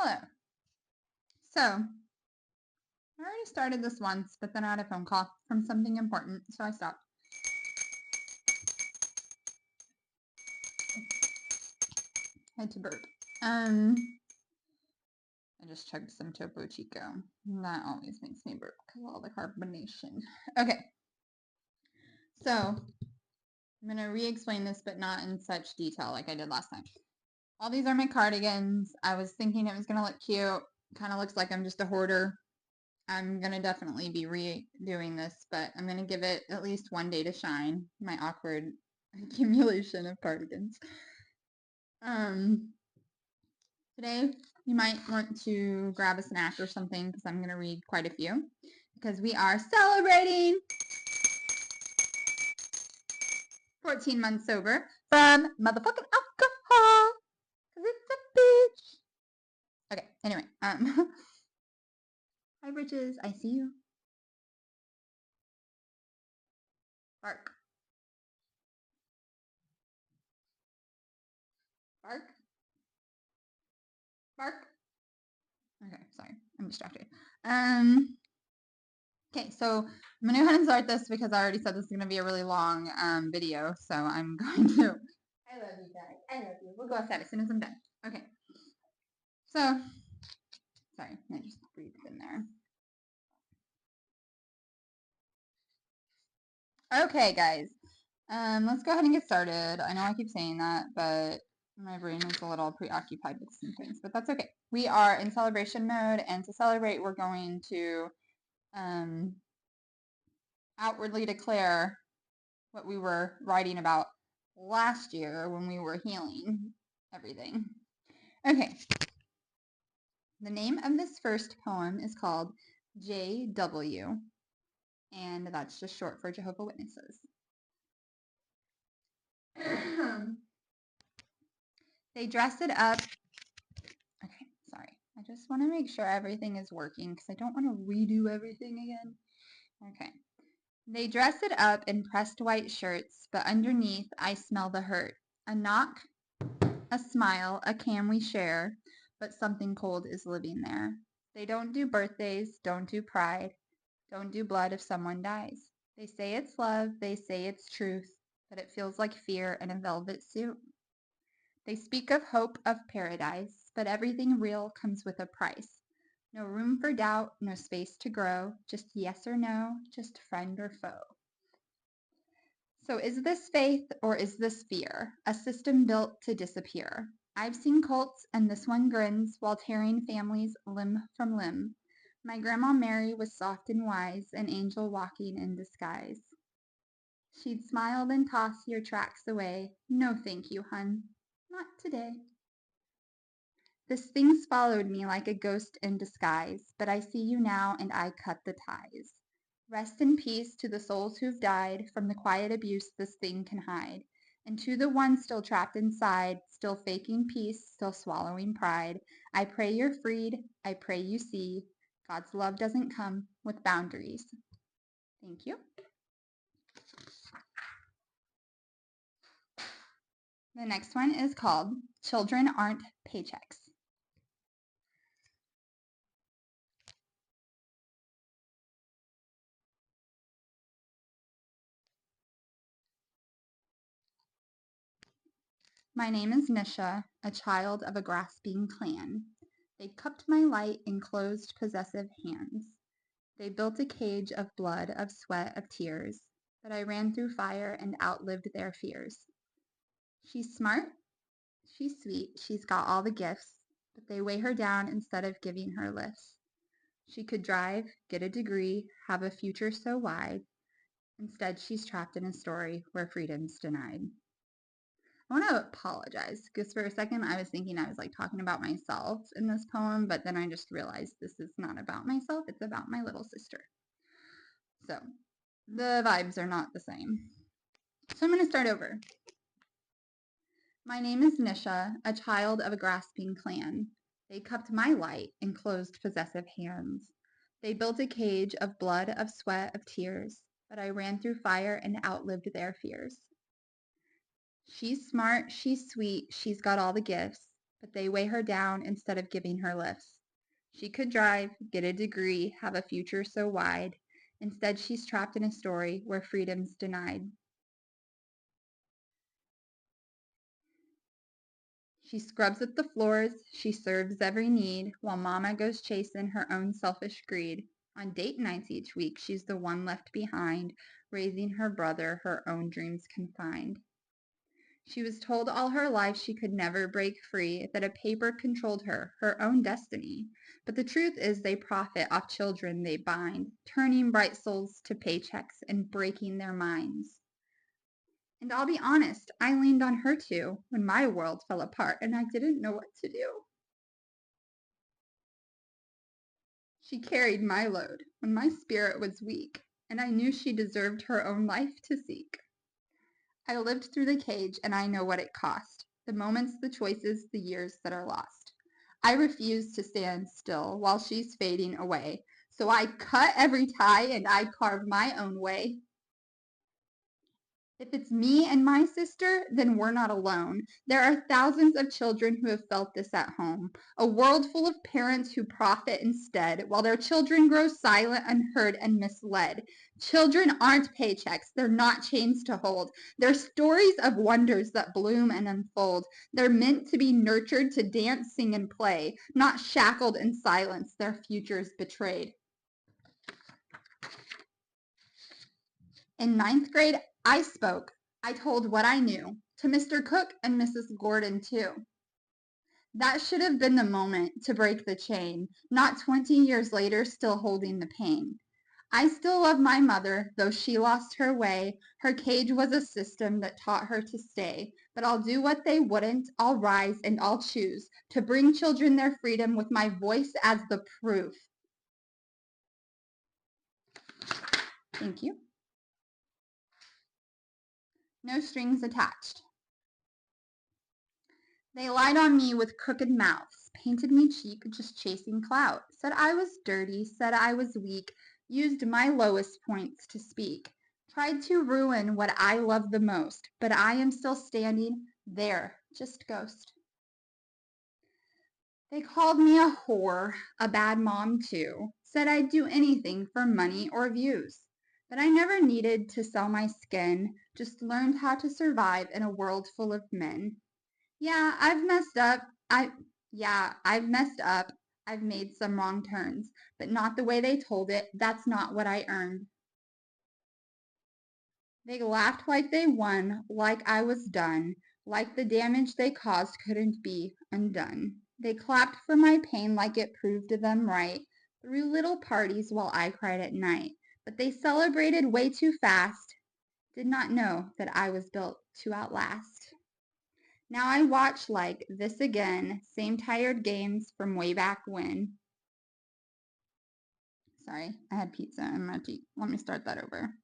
Hello. So, I already started this once, but then I had a phone call from something important, so I stopped. I had to burp. I just chugged some Topo Chico. That always makes me burp because of all the carbonation. Okay. So, I'm going to re-explain this, but not in such detail like I did last time. All these are my cardigans. I was thinking it was going to look cute. Kind of looks like I'm just a hoarder. I'm going to definitely be redoing this, but I'm going to give it at least one day to shine. My awkward accumulation of cardigans. Today you might want to grab a snack or something because I'm going to read quite a few because we are celebrating 14 months sober from motherfucking alcohol because it's a bitch. Okay, anyway, hi Bridges, I see you. Bark. Bark. Bark. Okay, sorry, I'm distracted. Okay, so I'm gonna go ahead and start this because I already said this is gonna be a really long video, so I'm going to. I love you guys. I love you. We'll go outside as soon as I'm done. Okay. So, sorry, I just breathed in there. Okay, guys. Let's go ahead and get started. I know I keep saying that, but my brain is a little preoccupied with some things, but that's okay. We are in celebration mode, and to celebrate, we're going to outwardly declare what we were writing about last year when we were healing everything. Okay. The name of this first poem is called JW, and that's just short for Jehovah's Witnesses. They dress it up. Okay, sorry. I just want to make sure everything is working because I don't want to redo everything again. Okay. They dress it up in pressed white shirts, but underneath I smell the hurt. A knock, a smile, a can we share, but something cold is living there. They don't do birthdays, don't do pride, don't do blood if someone dies. They say it's love, they say it's truth, but it feels like fear in a velvet suit. They speak of hope of paradise, but everything real comes with a price. No room for doubt, no space to grow, just yes or no, just friend or foe. So is this faith or is this fear? A system built to disappear. I've seen cults and this one grins while tearing families limb from limb. My Grandma Mary was soft and wise, an angel walking in disguise. She'd smile then toss your tracks away. No thank you, hun. Not today. This thing's followed me like a ghost in disguise, but I see you now and I cut the ties. Rest in peace to the souls who've died from the quiet abuse this thing can hide. And to the ones still trapped inside, still faking peace, still swallowing pride, I pray you're freed, I pray you see, God's love doesn't come with boundaries. Thank you. The next one is called Children Aren't Paychecks. My name is Nisha, a child of a grasping clan. They cupped my light in closed, possessive hands. They built a cage of blood, of sweat, of tears, but I ran through fire and outlived their fears. She's smart, she's sweet, she's got all the gifts, but they weigh her down instead of giving her lifts. She could drive, get a degree, have a future so wide. Instead, she's trapped in a story where freedom's denied. I want to apologize because for a second I was thinking I was like talking about myself in this poem, but then I just realized this is not about myself, it's about my little sister. So the vibes are not the same. So I'm going to start over. My name is Nisha, a child of a grasping clan. They cupped my light in closed, possessive hands. They built a cage of blood, of sweat, of tears, but I ran through fire and outlived their fears. She's smart, she's sweet, she's got all the gifts, but they weigh her down instead of giving her lifts. She could drive, get a degree, have a future so wide. Instead, she's trapped in a story where freedom's denied. She scrubs up the floors, she serves every need, while mama goes chasing her own selfish greed. On date nights each week, she's the one left behind, raising her brother, her own dreams confined. She was told all her life she could never break free, that a paper controlled her own destiny. But the truth is they profit off children they bind, turning bright souls to paychecks and breaking their minds. And I'll be honest, I leaned on her too when my world fell apart and I didn't know what to do. She carried my load when my spirit was weak, and I knew she deserved her own life to seek. I lived through the cage and I know what it cost. The moments, the choices, the years that are lost. I refuse to stand still while she's fading away. So I cut every tie and I carve my own way. If it's me and my sister, then we're not alone. There are thousands of children who have felt this at home. A world full of parents who profit instead, while their children grow silent, unheard, and misled. Children aren't paychecks. They're not chains to hold. They're stories of wonders that bloom and unfold. They're meant to be nurtured to dance, sing, and play, not shackled in silence, their futures betrayed. In ninth grade, I spoke. I told what I knew, to Mr. Cook and Mrs. Gordon too. That should have been the moment to break the chain, not 20 years later still holding the pain. I still love my mother, though she lost her way. Her cage was a system that taught her to stay. But I'll do what they wouldn't. I'll rise and I'll choose to bring children their freedom with my voice as the proof. Thank you. No strings attached. They lied on me with crooked mouths, painted me cheap just chasing clout, said I was dirty, said I was weak, used my lowest points to speak, tried to ruin what I love the most, but I am still standing there, just ghost. They called me a whore, a bad mom too, said I'd do anything for money or views. But I never needed to sell my skin, just learned how to survive in a world full of men. Yeah, I've messed up. I've messed up. I've made some wrong turns, but not the way they told it. That's not what I earned. They laughed like they won, like I was done, like the damage they caused couldn't be undone. They clapped for my pain like it proved them right, threw little parties while I cried at night. But they celebrated way too fast, did not know that I was built to outlast. Now I watch like this again, same tired games from way back when. Sorry, I had pizza in my teeth. Let me start that over.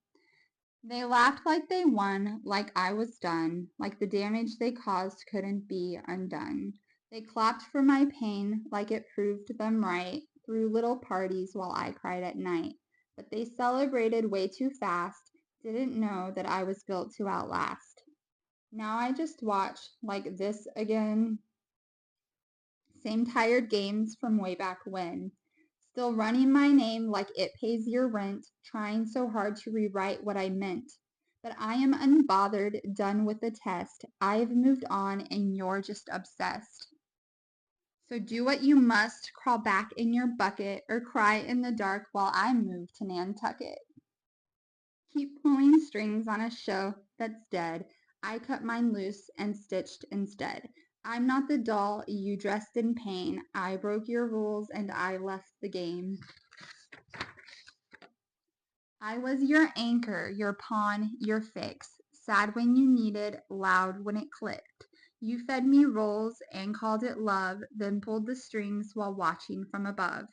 They laughed like they won, like I was done, like the damage they caused couldn't be undone. They clapped for my pain like it proved them right, threw little parties while I cried at night. But they celebrated way too fast, didn't know that I was built to outlast. Now I just watch like this again. Same tired games from way back when. Still running my name like it pays your rent, trying so hard to rewrite what I meant. But I am unbothered, done with the test. I've moved on and you're just obsessed. So do what you must, crawl back in your bucket, or cry in the dark while I move to Nantucket. Keep pulling strings on a show that's dead. I cut mine loose and stitched instead. I'm not the doll you dressed in pain. I broke your rules and I left the game. I was your anchor, your pawn, your fix. Sad when you needed, loud when it clicked. You fed me roles and called it love, then pulled the strings while watching from above.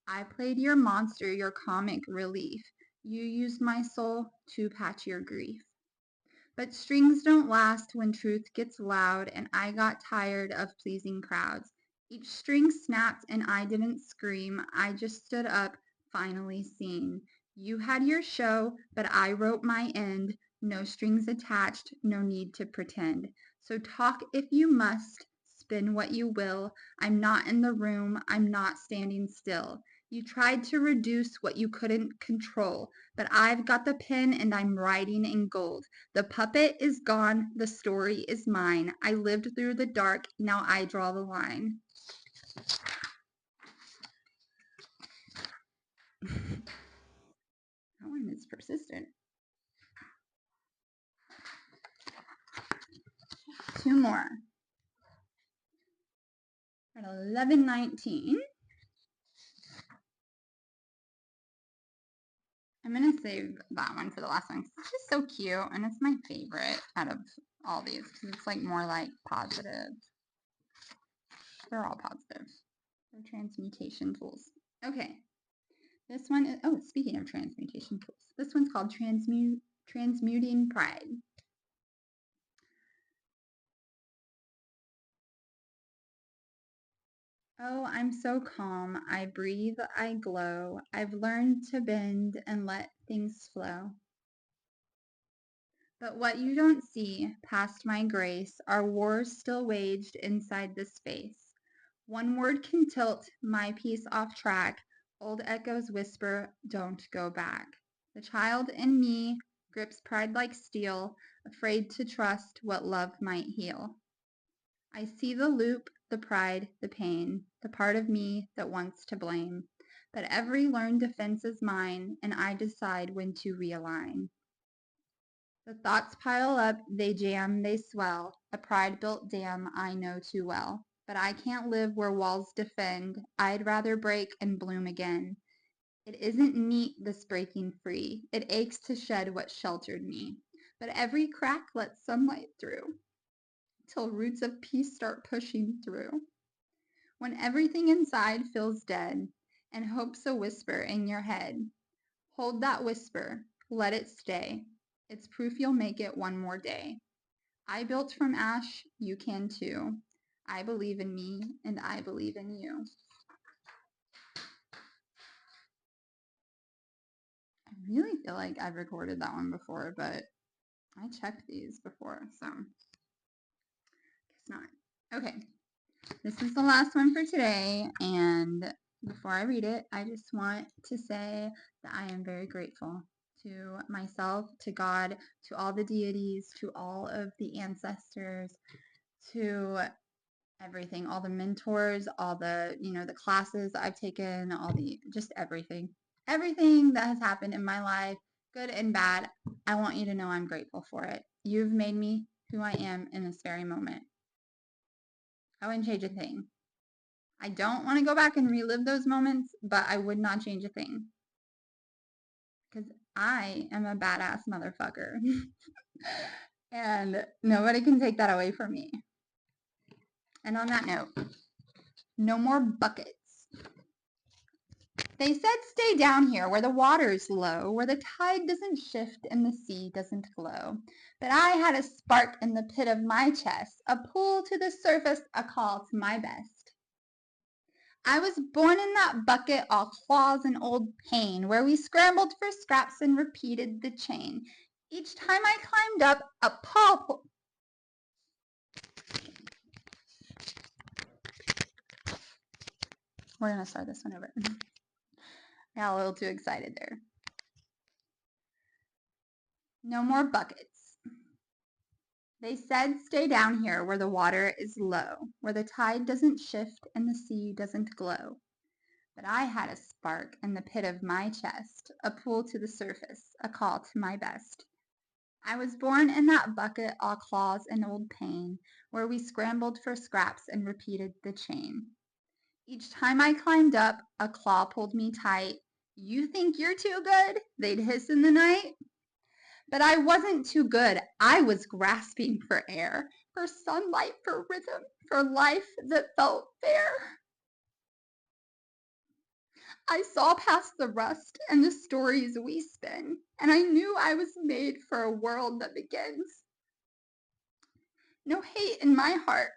I played your monster, your comic relief. You used my soul to patch your grief. But strings don't last when truth gets loud, and I got tired of pleasing crowds. Each string snapped and I didn't scream. I just stood up, finally seen. You had your show, but I wrote my end. No strings attached, no need to pretend. So talk if you must, spin what you will. I'm not in the room, I'm not standing still. You tried to reduce what you couldn't control, but I've got the pen and I'm writing in gold. The puppet is gone, the story is mine. I lived through the dark, now I draw the line. That one is persistent. 2 more. At 11:19. I'm going to save that one for the last one. It's just so cute, and it's my favorite out of all these because it's like more like positive. They're all positive. They're transmutation tools. Okay. This one is, oh, speaking of transmutation tools, this one's called Transmuting Pride. Oh, I'm so calm. I breathe, I glow. I've learned to bend and let things flow. But what you don't see, past my grace, are wars still waged inside this space. One word can tilt my peace off track. Old echoes whisper, don't go back. The child in me grips pride like steel, afraid to trust what love might heal. I see the loop, the pride, the pain, the part of me that wants to blame. But every learned defense is mine, and I decide when to realign. The thoughts pile up, they jam, they swell, a pride-built dam I know too well. But I can't live where walls defend, I'd rather break and bloom again. It isn't neat, this breaking free, it aches to shed what sheltered me. But every crack lets sunlight through, till roots of peace start pushing through. When everything inside feels dead, and hope's a whisper in your head, hold that whisper, let it stay. It's proof you'll make it one more day. I built from ash, you can too. I believe in me, and I believe in you. I really feel like I've recorded that one before, but I checked these before, so guess not. Okay, this is the last one for today, and before I read it, I just want to say that I am very grateful to myself, to God, to all the deities, to all of the ancestors, to everything, all the mentors, all the, the classes I've taken, just everything. Everything that has happened in my life, good and bad, I want you to know I'm grateful for it. You've made me who I am in this very moment. I wouldn't change a thing. I don't want to go back and relive those moments, but I would not change a thing. Because I am a badass motherfucker. And nobody can take that away from me. And on that note, no more buckets. They said stay down here where the water's low, where the tide doesn't shift and the sea doesn't glow. But I had a spark in the pit of my chest, a pull to the surface, a call to my best. I was born in that bucket, all claws and old pain, where we scrambled for scraps and repeated the chain. Each time I climbed up, a paw We're going to start this one over. I got a little too excited there. No more buckets. They said stay down here where the water is low, where the tide doesn't shift and the sea doesn't glow. But I had a spark in the pit of my chest, a pull to the surface, a call to my best. I was born in that bucket, all claws and old pain, where we scrambled for scraps and repeated the chain. Each time I climbed up, a claw pulled me tight. You think you're too good? They'd hiss in the night. But I wasn't too good. I was grasping for air, for sunlight, for rhythm, for life that felt fair. I saw past the rust and the stories we spin, and I knew I was made for a world that begins. No hate in my heart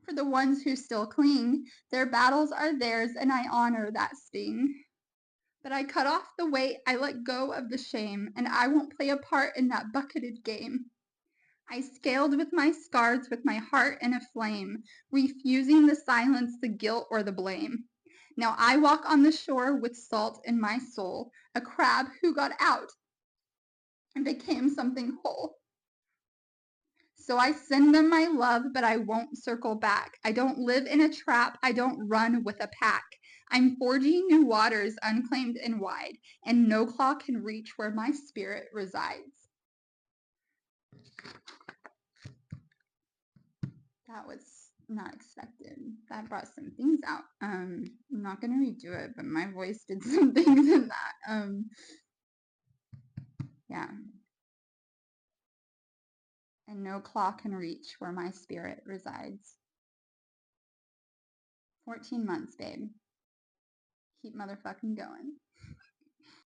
for the ones who still cling. Their battles are theirs, and I honor that sting. But I cut off the weight, I let go of the shame, and I won't play a part in that bucketed game. I scaled with my scars, with my heart in a flame, refusing the silence, the guilt, or the blame. Now I walk on the shore with salt in my soul, a crab who got out and became something whole. So I send them my love, but I won't circle back. I don't live in a trap. I don't run with a pack. I'm forging new waters, unclaimed and wide, and no claw can reach where my spirit resides. That was not expected. That brought some things out. I'm not gonna redo it, but my voice did some things in that. Yeah. And no claw can reach where my spirit resides. 14 months, babe. Keep motherfucking going.